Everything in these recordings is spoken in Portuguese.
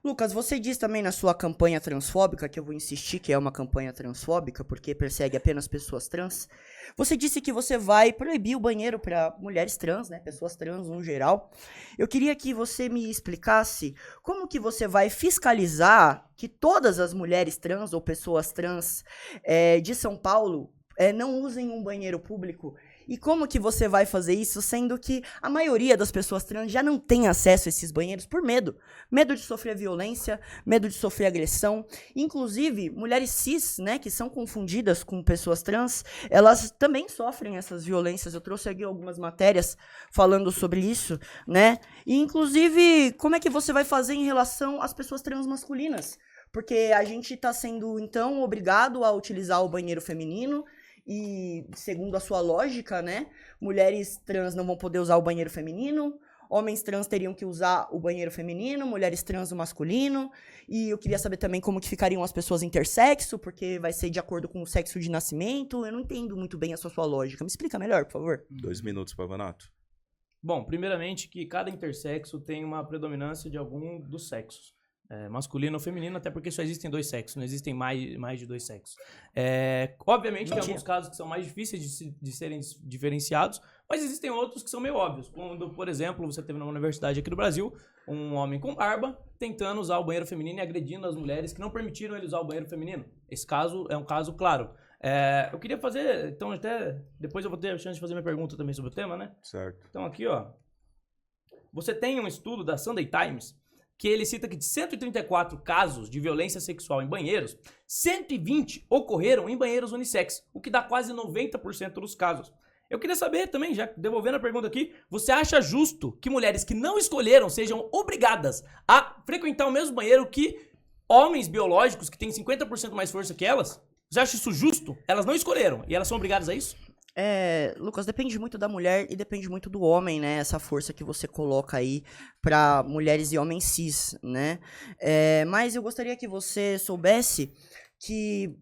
Lucas, você diz também na sua campanha transfóbica, que eu vou insistir que é uma campanha transfóbica, porque persegue apenas pessoas trans. Você disse que você vai proibir o banheiro para mulheres trans, né? Pessoas trans no geral. Eu queria que você me explicasse como que você vai fiscalizar que todas as mulheres trans ou pessoas trans de São Paulo não usem um banheiro público. E como que você vai fazer isso, sendo que a maioria das pessoas trans já não tem acesso a esses banheiros por medo. Medo de sofrer violência, medo de sofrer agressão. Inclusive, mulheres cis, né, que são confundidas com pessoas trans, elas também sofrem essas violências. Eu trouxe aqui algumas matérias falando sobre isso, né? E, inclusive, como é que você vai fazer em relação às pessoas trans masculinas? Porque a gente está sendo, então, obrigado a utilizar o banheiro feminino. E, segundo a sua lógica, né, mulheres trans não vão poder usar o banheiro feminino, homens trans teriam que usar o banheiro feminino, mulheres trans o masculino, e eu queria saber também como que ficariam as pessoas intersexo, porque vai ser de acordo com o sexo de nascimento. Eu não entendo muito bem a sua lógica. Me explica melhor, por favor. 2 minutos, Pavanato. Bom, primeiramente que cada intersexo tem uma predominância de algum dos sexos. Masculino ou feminino, até porque só existem 2 sexos, não existem mais de 2 sexos. Obviamente tem alguns casos que são mais difíceis de serem diferenciados, mas existem outros que são meio óbvios. Quando, por exemplo, você teve numa universidade aqui do Brasil, um homem com barba tentando usar o banheiro feminino e agredindo as mulheres que não permitiram ele usar o banheiro feminino. Esse caso é um caso claro. Eu queria fazer, então até depois eu vou ter a chance de fazer minha pergunta também sobre o tema, né? Certo. Então aqui, ó, você tem um estudo da Sunday Times que ele cita que de 134 casos de violência sexual em banheiros, 120 ocorreram em banheiros unissex, o que dá quase 90% dos casos. Eu queria saber também, já devolvendo a pergunta aqui, você acha justo que mulheres que não escolheram sejam obrigadas a frequentar o mesmo banheiro que homens biológicos que têm 50% mais força que elas? Você acha isso justo? Elas não escolheram e elas são obrigadas a isso? Lucas, depende muito da mulher e depende muito do homem, né? Essa força que você coloca aí para mulheres e homens cis, né? Mas eu gostaria que você soubesse que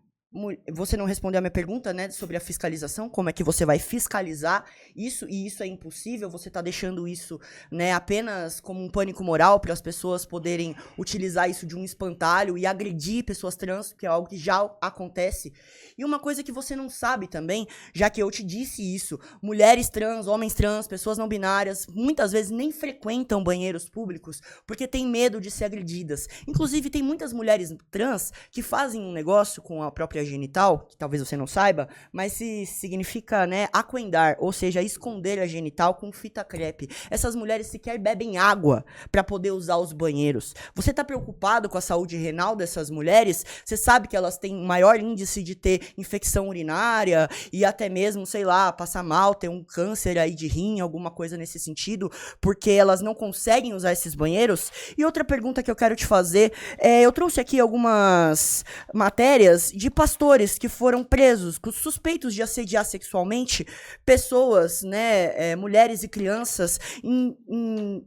você não respondeu a minha pergunta, né, sobre a fiscalização, como é que você vai fiscalizar isso, e isso é impossível, você tá deixando isso, né, apenas como um pânico moral para as pessoas poderem utilizar isso de um espantalho e agredir pessoas trans, que é algo que já acontece. E uma coisa que você não sabe também, já que eu te disse isso, mulheres trans, homens trans, pessoas não binárias, muitas vezes nem frequentam banheiros públicos porque têm medo de ser agredidas. Inclusive, tem muitas mulheres trans que fazem um negócio com a própria genital, que talvez você não saiba, mas significa, né, aquendar, ou seja, esconder a genital com fita crepe. Essas mulheres sequer bebem água para poder usar os banheiros. Você tá preocupado com a saúde renal dessas mulheres? Você sabe que elas têm maior índice de ter infecção urinária e até mesmo, sei lá, passar mal, ter um câncer aí de rim, alguma coisa nesse sentido, porque elas não conseguem usar esses banheiros? E outra pergunta que eu quero te fazer, eu trouxe aqui algumas matérias de pastores que foram presos, suspeitos de assediar sexualmente pessoas, né, mulheres e crianças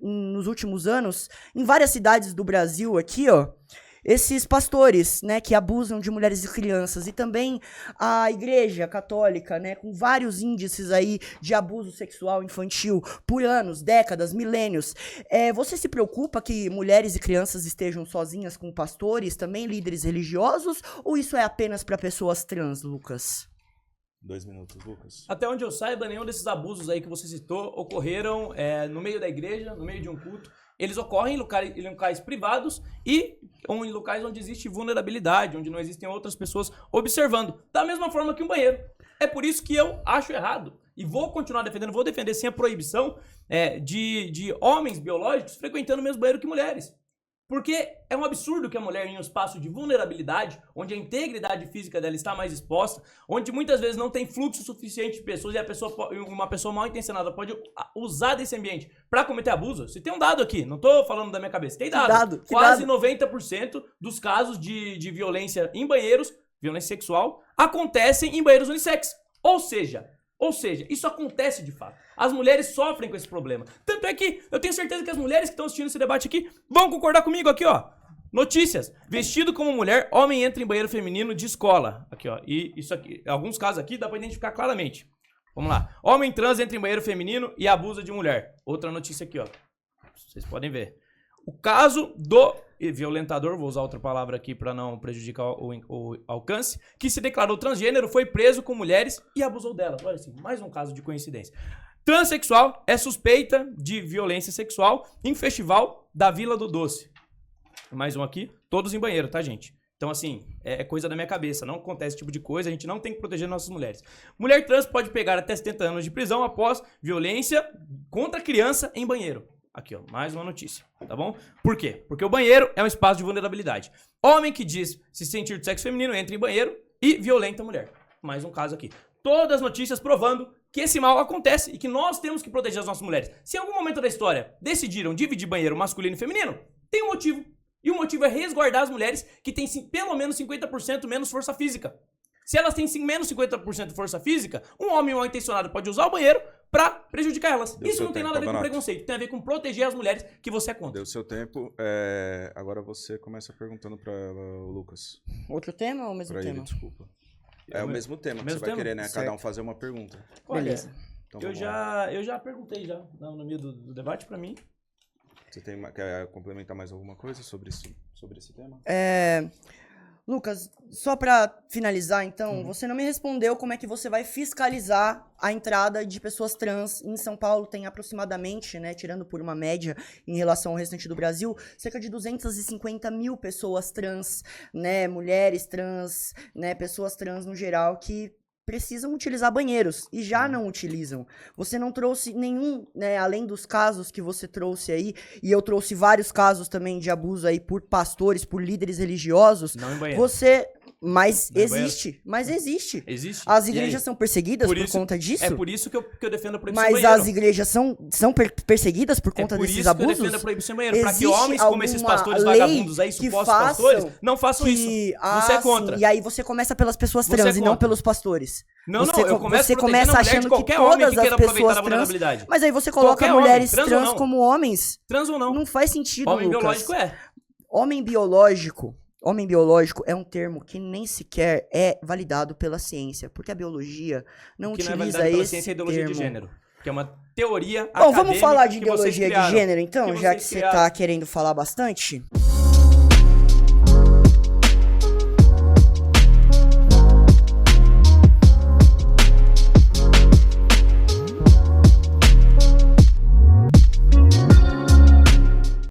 nos últimos anos, em várias cidades do Brasil aqui, ó. Esses pastores, né, que abusam de mulheres e crianças, e também a Igreja Católica, né, com vários índices aí de abuso sexual infantil por anos, décadas, milênios. Você se preocupa que mulheres e crianças estejam sozinhas com pastores, também líderes religiosos, ou isso é apenas para pessoas trans, Lucas? 2 minutos, Lucas. Até onde eu saiba, nenhum desses abusos aí que você citou ocorreram no meio da igreja, no meio de um culto. Eles ocorrem em locais privados e em locais onde existe vulnerabilidade, onde não existem outras pessoas observando. Da mesma forma que um banheiro. É por isso que eu acho errado. E vou continuar defendendo, vou defender sim a proibição de homens biológicos frequentando o mesmo banheiro que mulheres. Porque é um absurdo que a mulher em um espaço de vulnerabilidade, onde a integridade física dela está mais exposta, onde muitas vezes não tem fluxo suficiente de pessoas e uma pessoa mal intencionada pode usar desse ambiente para cometer abuso. Se tem um dado aqui, não estou falando da minha cabeça, tem dado. Quase 90% dos casos de violência em banheiros, violência sexual, acontecem em banheiros unissex. Ou seja, isso acontece de fato. As mulheres sofrem com esse problema. Tanto é que eu tenho certeza que as mulheres que estão assistindo esse debate aqui vão concordar comigo aqui, ó. Notícias. Vestido como mulher, homem entra em banheiro feminino de escola. Aqui, ó. E isso aqui, em alguns casos aqui dá pra identificar claramente. Vamos lá. Homem trans entra em banheiro feminino e abusa de mulher. Outra notícia aqui, ó. Vocês podem ver. O caso do violentador, vou usar outra palavra aqui para não prejudicar o alcance, que se declarou transgênero, foi preso com mulheres e abusou delas. Olha assim, mais um caso de coincidência. Transsexual é suspeita de violência sexual em festival da Vila do Doce. Mais um aqui, todos em banheiro, tá, gente? Então, assim, é coisa da minha cabeça. Não acontece esse tipo de coisa, a gente não tem que proteger nossas mulheres. Mulher trans pode pegar até 70 anos de prisão após violência contra criança em banheiro. Aqui, ó, mais uma notícia, tá bom? Por quê? Porque o banheiro é um espaço de vulnerabilidade. Homem que diz se sentir de sexo feminino entra em banheiro e violenta a mulher. Mais um caso aqui. Todas as notícias provando que esse mal acontece e que nós temos que proteger as nossas mulheres. Se em algum momento da história decidiram dividir banheiro masculino e feminino, tem um motivo. E o motivo é resguardar as mulheres que têm pelo menos 50% menos força física. Se elas têm menos 50% de força física, um homem mal intencionado pode usar o banheiro pra prejudicar elas. Isso não tem nada a ver com preconceito, tem a ver com proteger as mulheres que você é contra. Deu seu tempo. Agora você começa perguntando pra ela, o Lucas. Outro tema ou o mesmo Pra tema? ele, desculpa. É o mesmo tema que mesmo você vai tema? querer, né? Certo. Cada um fazer uma pergunta. Olha, Beleza. Então, eu vamos lá. já perguntei já no meio do debate pra mim. Você quer complementar mais alguma coisa sobre esse tema? Lucas, só pra finalizar, então, você não me respondeu como é que você vai fiscalizar a entrada de pessoas trans. Em São Paulo tem aproximadamente, né, tirando por uma média em relação ao restante do Brasil, cerca de 250 mil pessoas trans, né, mulheres trans, né, pessoas trans no geral que precisam utilizar banheiros e já não utilizam. Você não trouxe nenhum, né, além dos casos que você trouxe aí, e eu trouxe vários casos também de abuso aí por pastores, por líderes religiosos. Não em banheiro. Mas Não em existe, mas existe. Existe. As E aí? igrejas são perseguidas por isso- conta disso? É por isso que eu defendo a proibição Mas em banheiro. as igrejas são perseguidas por conta É por desses isso que eu abusos? defendo a proibição em banheiro. Pra que Existe homens como esses alguma pastores lei vagabundos aí, que supostos façam pastores, não façam isso. Você é contra. Sim. E aí você começa pelas pessoas Você é trans e não contra. pelos pastores. Não, você eu começo você protegendo começa a mulher achando de que qualquer homem todas que as queira aproveitar pessoas a trans... vulnerabilidade. Mas aí você coloca Qualquer homem, mulheres trans ou trans não. como homens. Trans ou não. Não faz sentido, Homem Lucas. biológico é. Homem biológico é um termo que nem sequer é validado pela ciência, porque a biologia não O que não é utiliza validado pela esse ciência é ideologia termo. de gênero. Que é uma teoria Bom, vamos acadêmica falar de que vocês ideologia de criaram. gênero, então, Que já vocês que você criaram. tá querendo falar bastante.